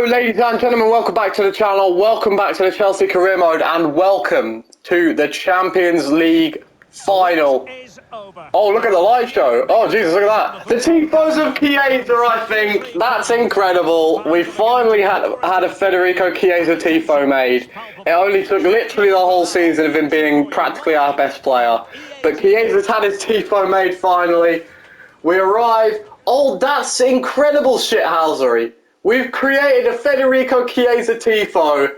Hello ladies and gentlemen, welcome back to the channel, welcome back to the Chelsea career mode, and welcome to the Champions League final. Oh, look at the live show. Oh Jesus, look at that. The Tifos of Chiesa, I think. That's incredible. We finally had a Federico Chiesa Tifo made. It only took literally the whole season of him being practically our best player. But Chiesa's had his Tifo made finally. We arrive. Oh, that's incredible shithousery. We've created a Federico Chiesa Tifo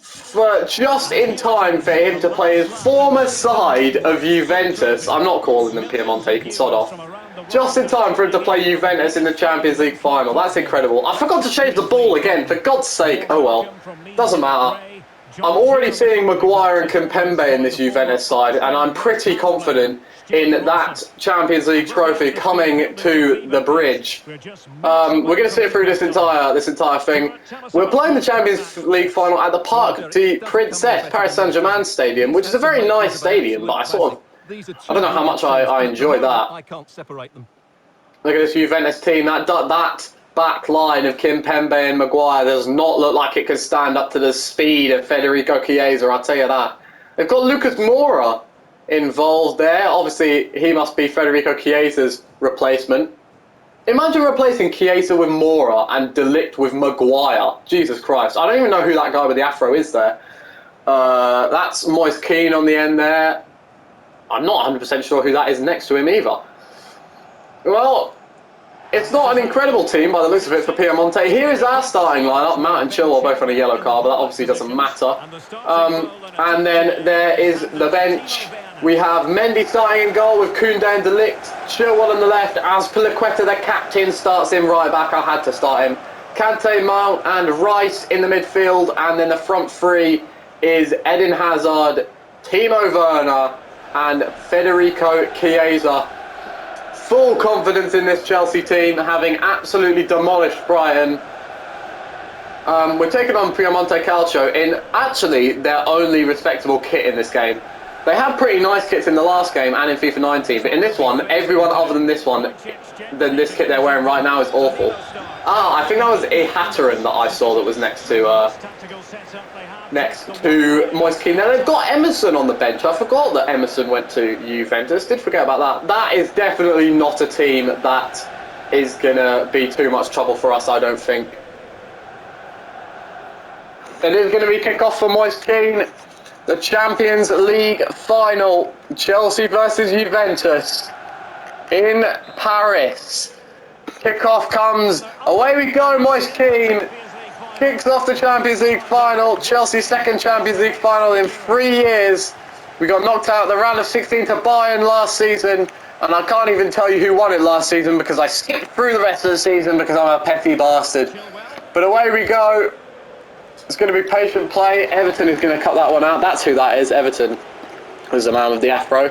for just in time for him to play his former side of Juventus. I'm not calling them Piemonte, you can sod off. Just in time for him to play Juventus in the Champions League final. That's incredible. I forgot to change the ball again, for God's sake. Oh well, doesn't matter. I'm already seeing Maguire and Kimpembe in this Juventus side, and I'm pretty confident in that Champions League trophy coming to the bridge. We're going to sit through this entire thing. We're playing the Champions League final at the Parc des Princes, Paris Saint-Germain Stadium, which is a very nice stadium, but I don't know how much I enjoy that. I can't separate them. Look at this Juventus team. That back line of Kimpembe and Maguire does not look like it could stand up to the speed of Federico Chiesa, I'll tell you that. They've got Lucas Moura involved there. Obviously, he must be Federico Chiesa's replacement. Imagine replacing Chiesa with Moura and De Ligt with Maguire. Jesus Christ. I don't even know who that guy with the afro is there. That's Moise Kean on the end there. I'm not 100% sure who that is next to him either. Well, it's not an incredible team by the looks of it for Piemonte. Here is our starting lineup. Mount and Chilwell both on a yellow card, but that obviously doesn't matter. And then there is the bench. We have Mendy starting in goal with Koundé and De Ligt. Chilwell on the left. Azpilicueta, the captain, starts in right back. I had to start him. Kante, Mount and Rice in the midfield. And then the front three is Eden Hazard, Timo Werner and Federico Chiesa. Full confidence in this Chelsea team, having absolutely demolished Brighton. We're taking on Piemonte Calcio in actually their only respectable kit in this game. They had pretty nice kits in the last game and in FIFA 19, but in this one, everyone other than this kit they're wearing right now is awful. I think that was Ihattaren that I saw that was next to Moise Kean. Now they've got Emerson on the bench. I forgot that Emerson went to Juventus. Did forget about that. That is definitely not a team that is gonna be too much trouble for us, I don't think. It is going to be kick-off for Moise Kean. The Champions League final. Chelsea versus Juventus in Paris. Kick-off comes. Away we go, Moise Kean. Kicks off the Champions League final. Chelsea's second Champions League final in 3 years. We got knocked out the round of 16 to Bayern last season. And I can't even tell you who won it last season because I skipped through the rest of the season because I'm a petty bastard. But away we go. It's going to be patient play. Everton is going to cut that one out. That's who that is. Everton is the man with the afro.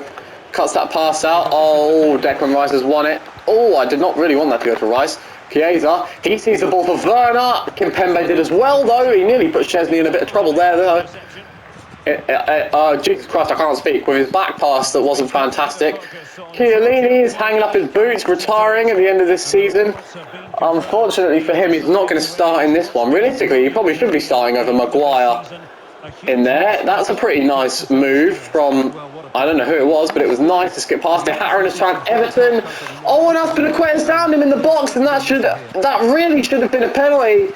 Cuts that pass out. Oh, Declan Rice has won it. Oh, I did not really want that to go to Rice. Chiesa, he sees the ball for Werner. Kimpembe did as well, though. He nearly put Szczesny in a bit of trouble there, though. Jesus Christ, I can't speak. With his back pass that wasn't fantastic. Chiellini is hanging up his boots, retiring at the end of this season. Unfortunately for him, he's not going to start in this one. Realistically, he probably should be starting over Maguire in there. That's a pretty nice move from, I don't know who it was, but it was nice to skip past it. Aaron has tried Everton. Oh, and Azpilicueta's downed him in the box, and that really should have been a penalty.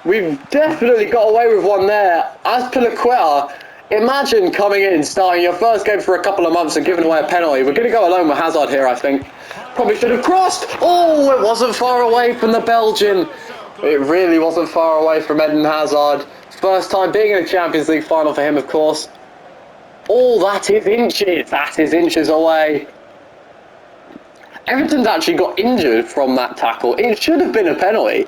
We've definitely got away with one there. Azpilicueta, imagine coming in, starting your first game for a couple of months and giving away a penalty. We're going to go alone with Hazard here, I think. Probably should have crossed. Oh, it wasn't far away from the Belgian. It really wasn't far away from Eden Hazard. First time being in a Champions League final for him, of course. Oh, that is inches. That is inches away. Everton's actually got injured from that tackle. It should have been a penalty.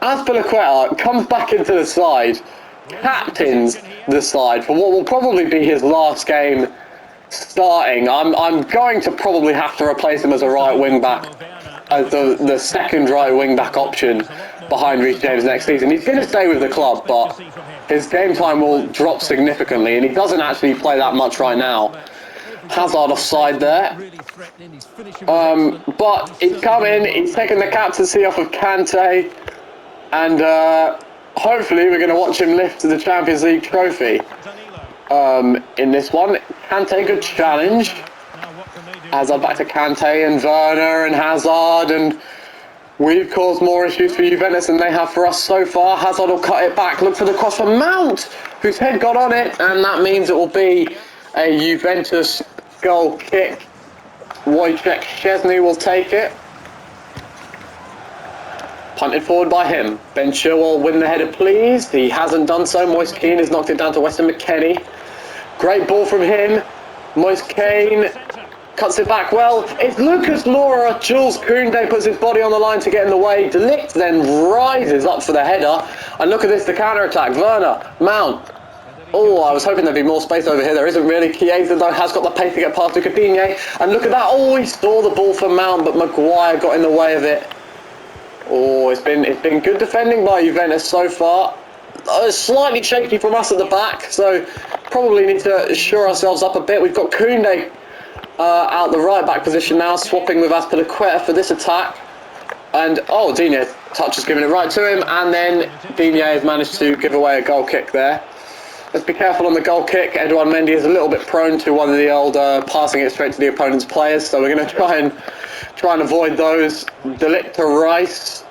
Azpilicueta comes back into the side, captains the side for what will probably be his last game starting. I'm going to probably have to replace him as a right wing back, as the second right wing back option behind Reece James next season. He's going to stay with the club, but his game time will drop significantly, and he doesn't actually play that much right now. Hazard offside there. But he's come in, he's taken the captaincy off of Kante. And hopefully we're going to watch him lift the Champions League trophy in this one. Kante, good challenge. Hazard back to Kante and Werner and Hazard, and we've caused more issues for Juventus than they have for us so far. Hazard will cut it back, look for the cross for Mount, whose head got on it, and that means it will be a Juventus goal kick. Wojciech Szczesny will take it. Punted forward by him. Ben Chilwell win the header, please. He hasn't done so. Moise Kean has knocked it down to Weston McKennie. Great ball from him. Moise Kean cuts it back well. It's Lucas Moura. Jules Koundé puts his body on the line to get in the way. De Ligt then rises up for the header. And look at this, the counter-attack. Werner, Mount. Oh, I was hoping there'd be more space over here. There isn't really. Chiesa, though, has got the pace to get past Lucas Digne. And look at that. Oh, he saw the ball for Mount, but Maguire got in the way of it. Oh, it's been good defending by Juventus so far. Slightly shaky from us at the back, so probably need to shore ourselves up a bit. We've got Koundé out the right back position now, swapping with Azpilicueta for this attack. And oh, Digne touch is giving it right to him, and then Digne has managed to give away a goal kick there. Let's be careful on the goal kick. Edouard Mendy is a little bit prone to one of the old passing it straight to the opponent's players, so we're going to try and avoid those. De Ligt to Rice.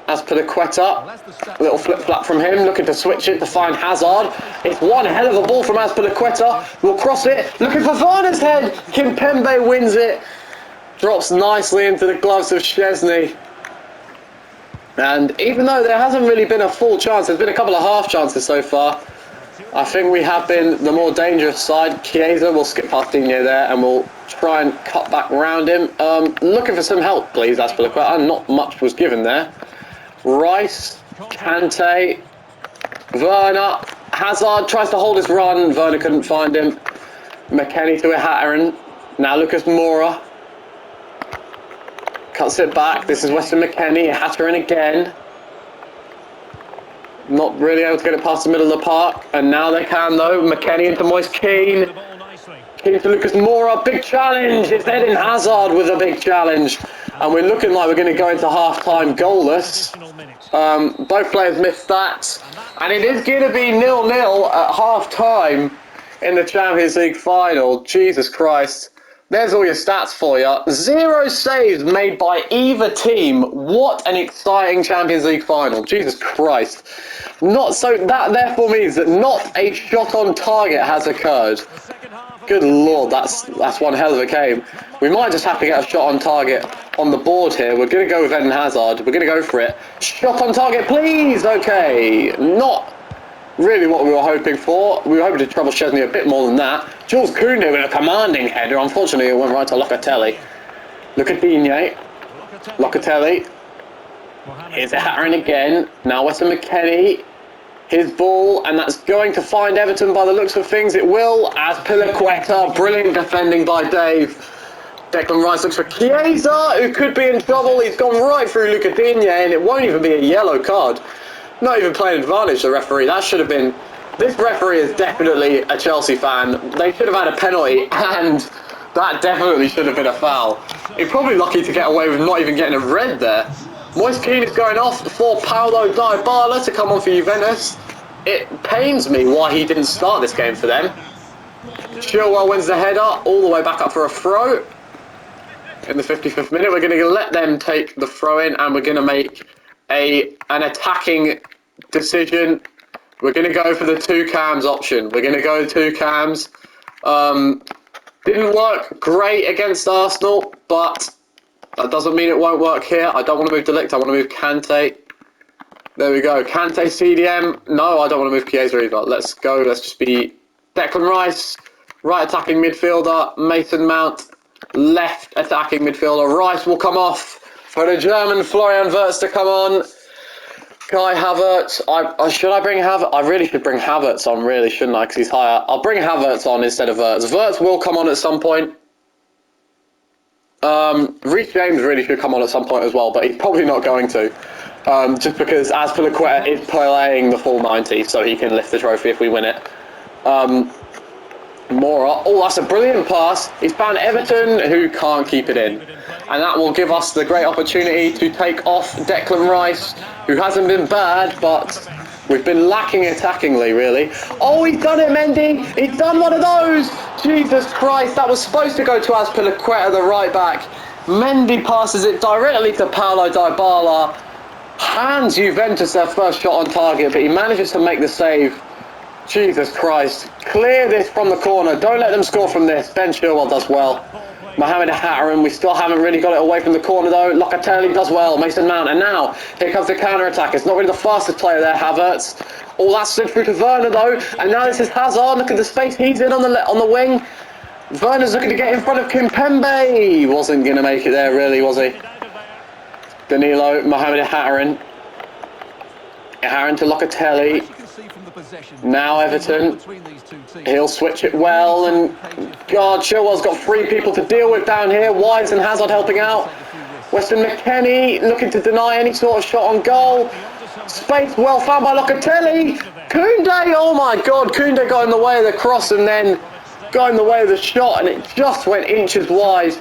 Azpilicueta, a little flip-flap from him, looking to switch it to find Hazard. It's one hell of a ball from Azpilicueta. We'll cross it, looking for Werner's head. Kimpembe wins it, drops nicely into the gloves of Szczesny. And even though there hasn't really been a full chance, there's been a couple of half chances so far, I think we have been the more dangerous side. Chiesa will skip past Digne there, and we'll try and cut back around him. Looking for some help, please, Azpilicueta. Not much was given there. Rice, Kante, Werner, Hazard tries to hold his run. Werner couldn't find him. McKennie to Ihattaren. Now Lucas Moura. Cuts it back. This is Weston McKennie. Ihattaren again. Not really able to get it past the middle of the park. And now they can, though. McKennie into Moise Kean. Kean to Lucas Moura. Big challenge. It's Eden Hazard with a big challenge. And we're looking like we're going to go into half-time goalless. Both players missed that. And it is going to be 0-0 at half-time in the Champions League final. Jesus Christ. There's all your stats for you. 0 saves made by either team. What an exciting Champions League final. Jesus Christ. That therefore means that not a shot on target has occurred. Good lord, that's one hell of a game. We might just have to get a shot on target on the board here. We're going to go with Eden Hazard. We're going to go for it. Shot on target, please. Okay, not really what we were hoping for. We were hoping to trouble Szczesny a bit more than that. Jules Koundé with a commanding header. Unfortunately, it went right to Locatelli. Look at Digne. Locatelli. Here's Ihattaren again. Now Weston McKennie. His ball, and that's going to find Everton by the looks of things. It will. Azpilicueta, brilliant defending by Dave. Declan Rice looks for Chiesa, who could be in trouble. He's gone right through Lucas Digne, and it won't even be a yellow card. Not even playing advantage, the referee. That should have been... This referee is definitely a Chelsea fan. They should have had a penalty, and that definitely should have been a foul. He's probably lucky to get away with not even getting a red there. Moise Kean is going off for Paulo Dybala to come on for Juventus. It pains me why he didn't start this game for them. Chilwell wins the header, all the way back up for a throw. In the 55th minute, we're going to let them take the throw in, and we're going to make an attacking decision. We're going to go for the two cams option. We're going to go 2 cams. Didn't work great against Arsenal, but that doesn't mean it won't work here. I don't want to move De Ligt, I want to move Kante. There we go. Kante CDM. No, I don't want to move Chiesa either. Let's go. Let's just be Declan Rice, right attacking midfielder. Mason Mount, left attacking midfielder. Rice will come off for the German Florian Wirtz to come on. Kai Havertz. Should I bring Havertz? I really should bring Havertz on, really, shouldn't I? Because he's higher. I'll bring Havertz on instead of Wirtz. Wirtz will come on at some point. Reece James really should come on at some point as well, but he's probably not going to. Just because Azpilicueta is playing the full 90, so he can lift the trophy if we win it. Mora. Oh, that's a brilliant pass. He's found Everton, who can't keep it in. And that will give us the great opportunity to take off Declan Rice, who hasn't been bad, but we've been lacking attackingly, really. Oh, he's done it, Mendy. He's done one of those. Jesus Christ, that was supposed to go to Azpilicueta, the right back. Mendy passes it directly to Paulo Dybala. Hands Juventus their first shot on target, but he manages to make the save. Jesus Christ. Clear this from the corner. Don't let them score from this. Ben Chilwell does well. Mohamed Hatteran, we still haven't really got it away from the corner though. Locatelli does well. Mason Mount. And now, here comes the counter-attack. It's not really the fastest player there, Havertz. Oh, that's slid through to Werner though. And now this is Hazard. Look at the space he's in on the wing. Werner's looking to get in front of Kimpembe. He wasn't going to make it there really, was he? Danilo, Mohamed Hatteran. Hatteran to Locatelli. Now Everton, he'll switch it well, and God, Chilwell's got 3 people to deal with down here. Wise and Hazard helping out. Weston McKennie looking to deny any sort of shot on goal. Space well found by Locatelli. Koundé, oh my God, Koundé got in the way of the cross and then got in the way of the shot, and it just went inches wide.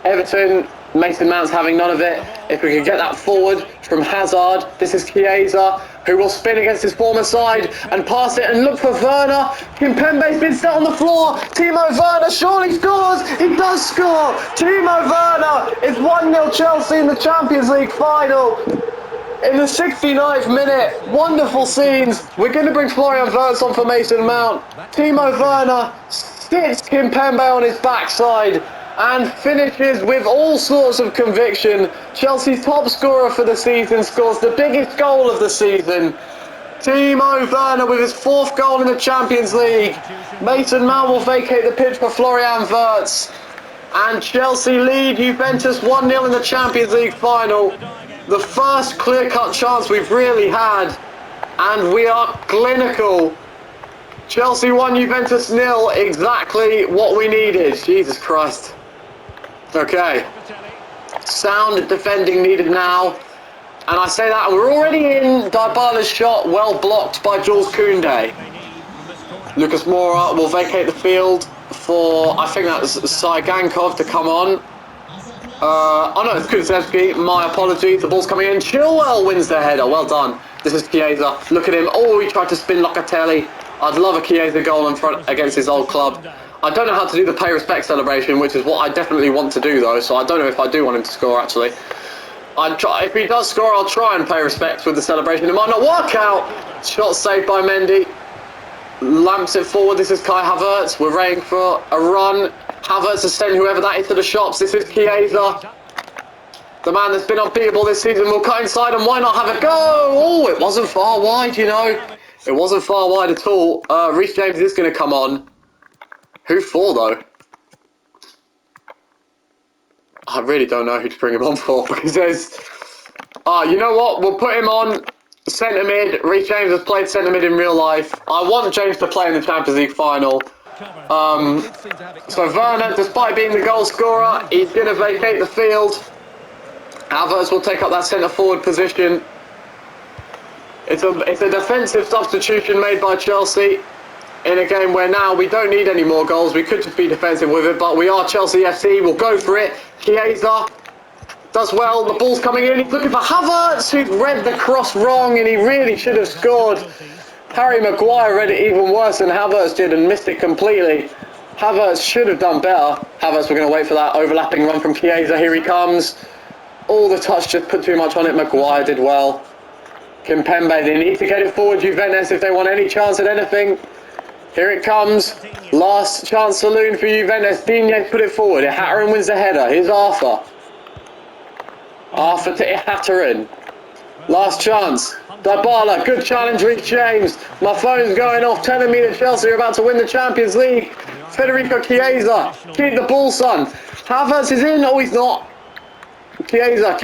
Everton, Mason Mount's having none of it. If we can get that forward from Hazard, this is Chiesa, who will spin against his former side and pass it and look for Werner. Kimpembe's been set on the floor. Timo Werner surely scores. He does score. Timo Werner is 1-0 Chelsea in the Champions League final. In the 69th minute, wonderful scenes. We're going to bring Florian Wirtz on for Mason Mount. Timo Werner sits Kimpembe on his backside and finishes with all sorts of conviction. Chelsea's top scorer for the season scores the biggest goal of the season. Timo Werner with his 4th goal in the Champions League. Mason Mount will vacate the pitch for Florian Wirtz. And Chelsea lead Juventus 1-0 in the Champions League final. The first clear-cut chance we've really had. And we are clinical. Chelsea 1, Juventus 0. Exactly what we needed. Jesus Christ. Okay, sound defending needed now, and I say that, and we're already in. Dybala's shot, well blocked by Jules Koundé. Lucas Moura will vacate the field for, I think that's Saigankov to come on. Oh no, it's Kulusevski, my apologies, the ball's coming in. Chilwell wins the header, well done. This is Chiesa, look at him, oh, he tried to spin Locatelli. I'd love a Chiesa goal in front against his old club. I don't know how to do the pay respect celebration, which is what I definitely want to do though, so I don't know if I do want him to score actually. If he does score, I'll try and pay respect with the celebration. It might not work out. Shot saved by Mendy. Lamps it forward. This is Kai Havertz. We're waiting for a run. Havertz has sent whoever that is to the shops. This is Chiesa. The man that's been unbeatable this season will cut inside, and why not have a go? Oh, it wasn't far wide, you know. It wasn't far wide at all. Reece James is going to come on. Who for, though? I really don't know who to bring him on for, because there's... you know what? We'll put him on centre mid. Reece James has played centre mid in real life. I want James to play in the Champions League final. So Werner, despite being the goal scorer, he's going to vacate the field. Havertz will take up that centre forward position. It's a defensive substitution made by Chelsea in a game where now we don't need any more goals. We could just be defensive with it, but we are Chelsea FC. We'll go for it. Chiesa does well. The ball's coming in. He's looking for Havertz, who read the cross wrong, and he really should have scored. Harry Maguire read it even worse than Havertz did and missed it completely. Havertz should have done better. Havertz, we're going to wait for that overlapping run from Chiesa. Here he comes. All the touch just put too much on it. Maguire did well. Kimpembe, they need to get it forward, Juventus, if they want any chance at anything. Here it comes. Last chance saloon for Juventus. Digne put it forward. Hatteran wins the header. Here's Arthur. Arthur to Hatteran. Last chance. Dybala, good challenge, Reece James. My phone's going off telling me that Chelsea are about to win the Champions League. Federico Chiesa. Keep the ball, son. Havertz is in. Oh, he's not. Chiesa.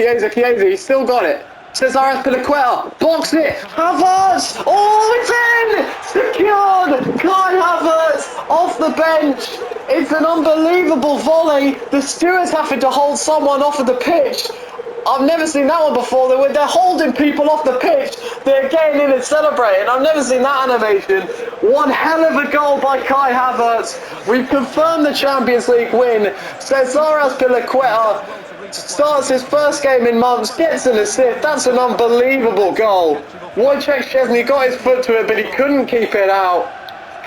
He's still got it. Cesar Azpilicueta, box it, Havertz, oh, it's in, secured, Kai Havertz, off the bench, it's an unbelievable volley, the stewards having to hold someone off of the pitch. I've never seen that one before. They're holding people off the pitch, they're getting in and celebrating. I've never seen that animation. One hell of a goal by Kai Havertz. We've confirmed the Champions League win. Cesaras Piliqueta starts his first game in months, gets an assist. That's an unbelievable goal. Wojciech Szczesny got his foot to it, but he couldn't keep it out.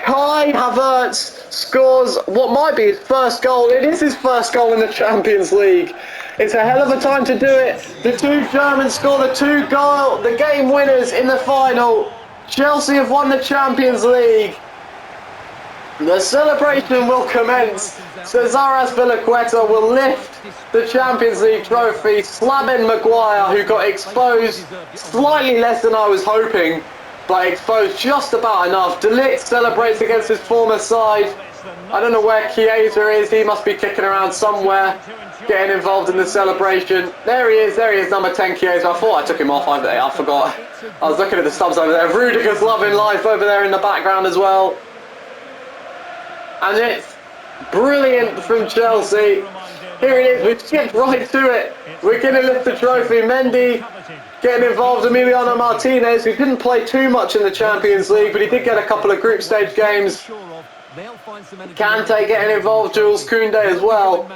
Kai Havertz scores what might be his first goal. It is his first goal in the Champions League. It's a hell of a time to do it. The two Germans score the game winners in the final. Chelsea have won the Champions League. The celebration will commence. Cesaras Piliqueta will lift the Champions League trophy, slamming Maguire, who got exposed slightly less than I was hoping, but exposed just about enough. De Ligt celebrates against his former side. I don't know where Chiesa is. He must be kicking around somewhere, getting involved in the celebration. There he is, number 10 Chiesa. I thought I took him off, I forgot. I was looking at the subs over there. Rudiger's loving life over there in the background as well. And it's brilliant from Chelsea. Here it is, we've skipped right to it. We're going to lift the trophy. Mendy getting involved. Emiliano Martinez, who didn't play too much in the Champions League, but he did get a couple of group stage games. Kante getting involved, Jules Koundé as well.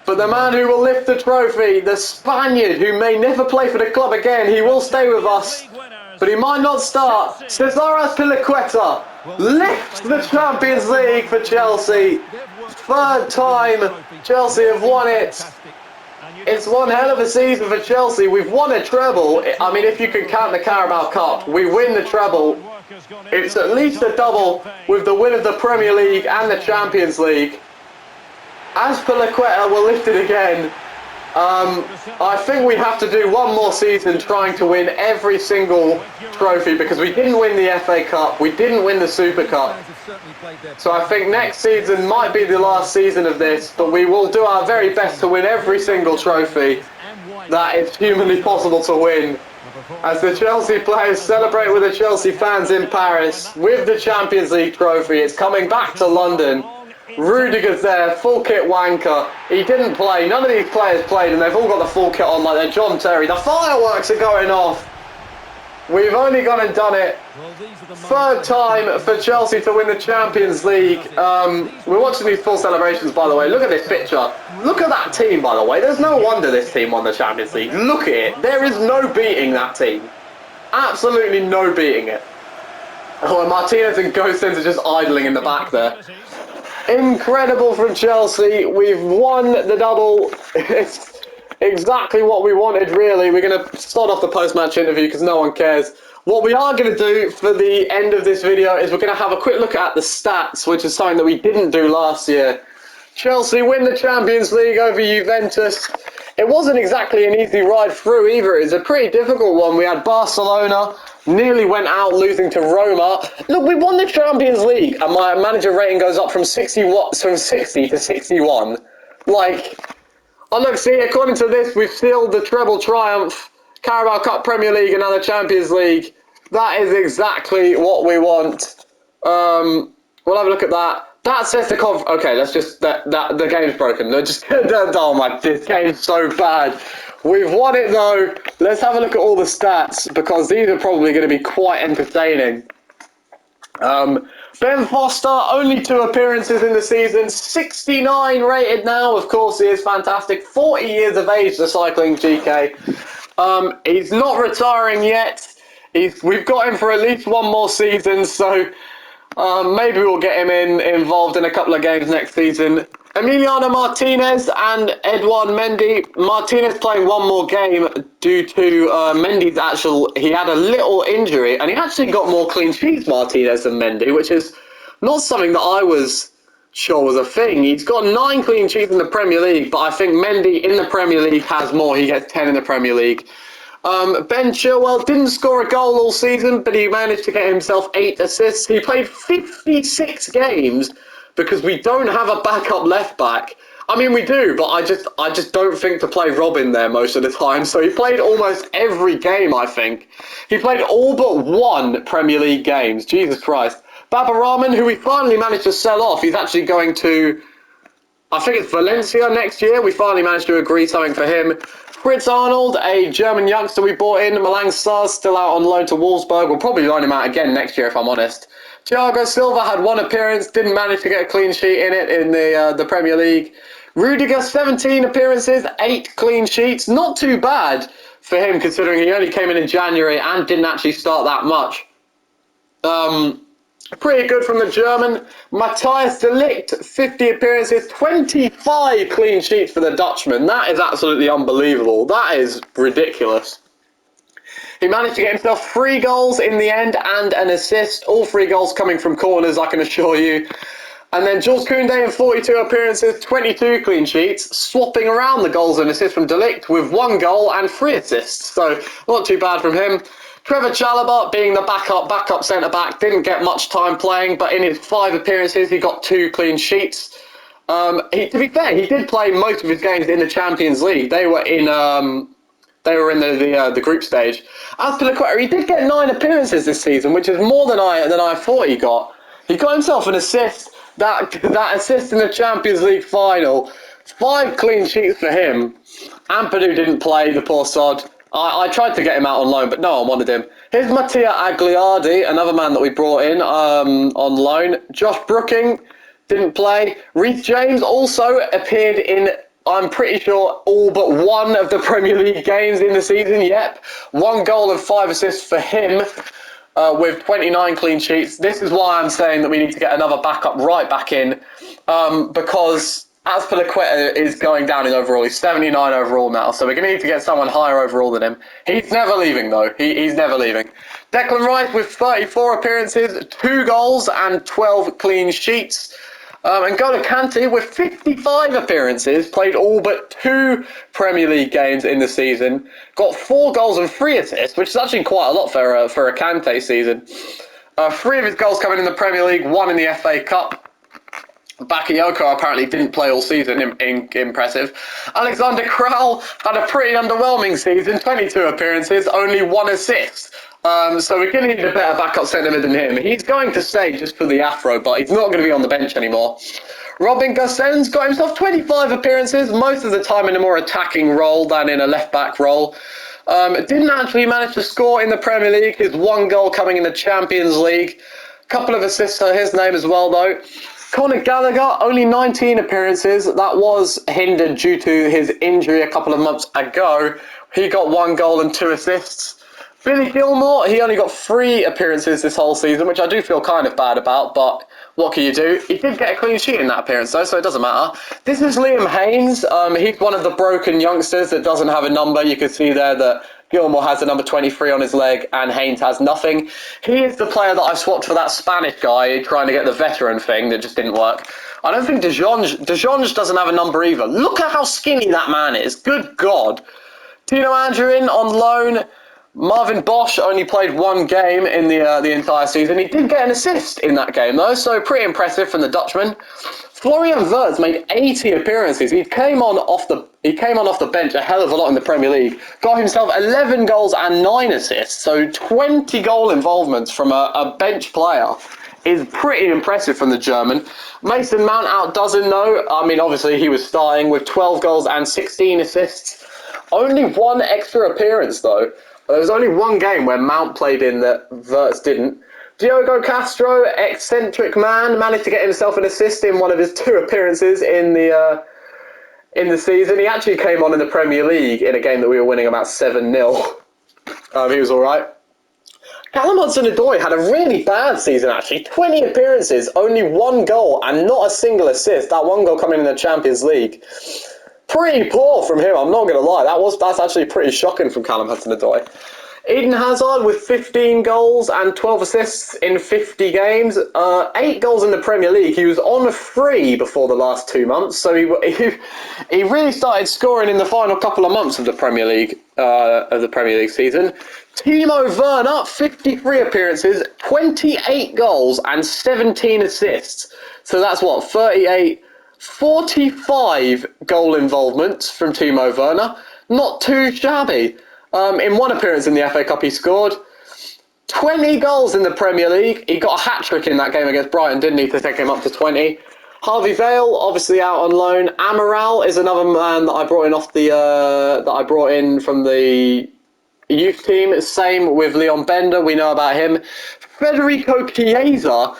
But the man who will lift the trophy, the Spaniard who may never play for the club again, he will stay with us, but he might not start. Cesaras Piliqueta lifts the Champions League for Chelsea. Third time Chelsea have won it. It's one hell of a season for Chelsea. We've won a treble. I mean, if you can count the Carabao Cup, we win the treble. It's at least a double with the win of the Premier League and the Champions League. As Piliqueta will lift it again, I think we have to do one more season trying to win every single trophy, because we didn't win the FA Cup, we didn't win the Super Cup. So I think next season might be the last season of this, but we will do our very best to win every single trophy that is humanly possible to win. As the Chelsea players celebrate with the Chelsea fans in Paris with the Champions League trophy. It's coming back to London. Rudiger's there, full kit wanker. He didn't play. None of these players played, and they've all got the full kit on like they're John Terry. The fireworks are going off. We've only gone and done it. Third time for Chelsea to win the Champions League. We're watching these full celebrations, by the way. Look at this picture. Look at that team, by the way. There's no wonder this team won the Champions League. Look at it. There is no beating that team. Absolutely no beating it. Oh, and Martinez and Garcen are just idling in the back there. Incredible from Chelsea. We've won the double. It's exactly what we wanted, really. We're going to start off the post-match interview because no one cares. What we are going to do for the end of this video is we're going to have a quick look at the stats, which is something that we didn't do last year. Chelsea win the Champions League over Juventus. It wasn't exactly an easy ride through either. It was a pretty difficult one. We had Barcelona, nearly went out losing to Roma. Look, we won the Champions League, and my manager rating goes up from 60 to 61. Like, oh look, see, according to this, we've sealed the treble triumph. Carabao Cup, Premier League, and now the Champions League. That is exactly what we want. We'll have a look at that. That says the okay, let's just the game's broken. Oh my, this game's so bad. We've won it though. Let's have a look at all the stats, because these are probably going to be quite entertaining. Ben Foster, only 2 appearances in the season, 69 rated now. Of course, he is fantastic. 40 years of age, the cycling GK. He's not retiring yet. We've got him for at least one more season, so maybe we'll get him involved in a couple of games next season. Emiliano Martinez and Edouard Mendy. Martinez playing one more game due to Mendy's he had a little injury, and he actually got more clean sheets, Martinez, than Mendy, which is not something that I was sure was a thing. He's got 9 clean sheets in the Premier League, but I think Mendy in the Premier League has more. He gets 10 in the Premier League. Ben Chilwell didn't score a goal all season, but he managed to get himself 8 assists. He played 56 games because we don't have a backup left back. I mean, we do, but I just don't think to play Robin there most of the time. So he played almost every game, I think. He played all but 1 Premier League games. Jesus Christ. Baba Rahman, who we finally managed to sell off, he's actually going to I think it's Valencia next year. We finally managed to agree something for him. Fritz Arnold, a German youngster we bought in. Malang Sarr's still out on loan to Wolfsburg. We'll probably loan him out again next year, if I'm honest. Thiago Silva had one appearance, didn't manage to get a clean sheet in it in the Premier League. Rudiger, 17 appearances, 8 clean sheets. Not too bad for him, considering he only came in January and didn't actually start that much. Pretty good from the German. Matthias de Ligt, 50 appearances, 25 clean sheets for the Dutchman. That is absolutely unbelievable. That is ridiculous. He managed to get himself 3 goals in the end and an assist. All 3 goals coming from corners, I can assure you. And then Jules Koundé in 42 appearances, 22 clean sheets, swapping around the goals and assists from de Ligt with 1 goal and 3 assists. So not too bad from him. Trevor Chalobah, being the backup centre-back, didn't get much time playing, but in his 5 appearances, he got 2 clean sheets. To be fair, he did play most of his games in the Champions League. They were in the group stage. Azpilicueta, he did get 9 appearances this season, which is more than I thought he got. He got himself an assist, that assist in the Champions League final. 5 clean sheets for him. Ampadu didn't play, the poor sod. I tried to get him out on loan, but no one wanted him. Here's Mattia Agliardi, another man that we brought in on loan. Josh Brooking didn't play. Reece James also appeared in, I'm pretty sure, all but one of the Premier League games in the season. Yep, 1 goal and 5 assists for him with 29 clean sheets. This is why I'm saying that we need to get another backup right back in because Azpilicueta is going down in overall. He's 79 overall now, so we're going to need to get someone higher overall than him. He's never leaving, though. He's never leaving. Declan Rice with 34 appearances, 2 goals and 12 clean sheets. And N'Golo Kante with 55 appearances, played all but 2 Premier League games in the season, got 4 goals and 3 assists, which is actually quite a lot for a Kante season. 3 of his goals coming in the Premier League, 1 in the FA Cup. Bakayoko apparently didn't play all season, impressive. Alexander Kral had a pretty underwhelming season, 22 appearances, only 1 assist. So we're going to need a better backup centre mid than him. He's going to stay just for the afro, but he's not going to be on the bench anymore. Robin Gosens got himself 25 appearances, most of the time in a more attacking role than in a left-back role. Didn't actually manage to score in the Premier League, his 1 goal coming in the Champions League. A couple of assists to his name as well, though. Conor Gallagher, only 19 appearances. That was hindered due to his injury a couple of months ago. He got 1 goal and 2 assists. Billy Gilmore, he only got 3 appearances this whole season, which I do feel kind of bad about, but what can you do? He did get a clean sheet in that appearance, though, so it doesn't matter. This is Liam Haynes. He's one of the broken youngsters that doesn't have a number. You can see there that Gilmore has the number 23 on his leg and Haynes has nothing. He is the player that I swapped for that Spanish guy trying to get the veteran thing that just didn't work. I don't think De Jonge doesn't have a number either. Look at how skinny that man is. Good God. Tino Anjorin on loan. Marvin Bosch only played 1 game in the entire season. He did get an assist in that game, though, so pretty impressive from the Dutchman. Florian Wirtz made 80 appearances. He came on off the bench a hell of a lot in the Premier League. Got himself 11 goals and 9 assists, so 20 goal involvements from a bench player is pretty impressive from the German. Mason Mount outdoes him, though. I mean, obviously he was starting with 12 goals and 16 assists. Only 1 extra appearance, though. There was only 1 game where Mount played in that Wirtz didn't. Diogo Castro, eccentric man, managed to get himself an assist in one of his 2 appearances in the season. He actually came on in the Premier League in a game that we were winning about 7-0. He was all right. Callum Hudson-Odoi had a really bad season, actually. 20 appearances, only 1 goal and not a single assist. That 1 goal coming in the Champions League. Pretty poor from him, I'm not going to lie. That's actually pretty shocking from Callum Hudson-Odoi. Eden Hazard with 15 goals and 12 assists in 50 games. 8 goals in the Premier League. He was on free before the last 2 months, so he really started scoring in the final couple of months of the Premier League season. Timo Werner, 53 appearances, 28 goals and 17 assists. So that's what, 45 goal involvements from Timo Werner. Not too shabby. In 1 appearance in the FA Cup he scored. 20 goals in the Premier League. He got a hat-trick in that game against Brighton, didn't he, to take him up to 20. Harvey Vale, obviously out on loan. Amaral is another man that I brought in off the from the youth team. Same with Leon Bender, we know about him. Federico Chiesa,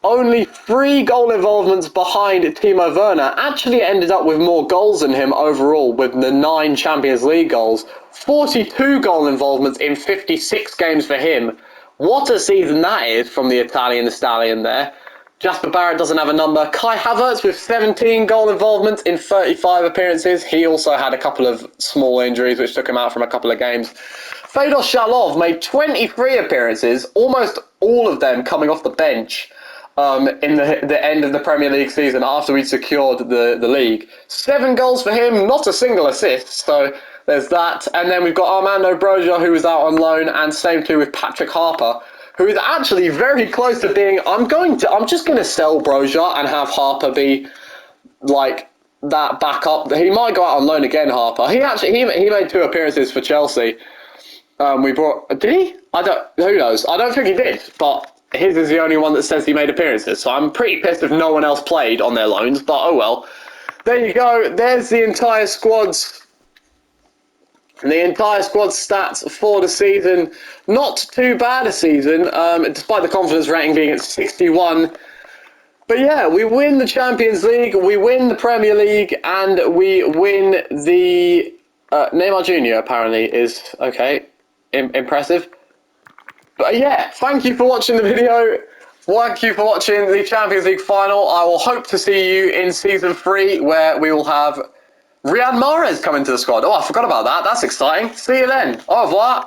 only 3 goal involvements behind Timo Werner, actually ended up with more goals than him overall with the 9 Champions League goals. 42 goal involvements in 56 games for him. What a season that is from the Italian stallion there. Jasper Barrett doesn't have a number. Kai Havertz with 17 goal involvements in 35 appearances. He also had a couple of small injuries which took him out from a couple of games. Fedor Shalov made 23 appearances, almost all of them coming off the bench in the end of the Premier League season after we'd secured the league. 7 goals for him, not a single assist, so there's that. And then we've got Armando Brozier, who was out on loan, and same too with Patrick Harper, who is actually very close to being... I'm just going to sell Brozier and have Harper be, like, that backup. He might go out on loan again, Harper. He made 2 appearances for Chelsea. Did he? Who knows? I don't think he did, but his is the only one that says he made appearances, so I'm pretty pissed if no one else played on their loans, but oh well. There you go. There's the entire squad's... The entire squad stats for the season. Not too bad a season, despite the confidence rating being at 61. But yeah, we win the Champions League, we win the Premier League, and we win the... Neymar Jr. apparently is, okay, impressive. But yeah, thank you for watching the video. Thank you for watching the Champions League final. I will hope to see you in Season 3, where we will have... Riyad Mahrez coming to the squad. Oh, I forgot about that. That's exciting. See you then. Au revoir.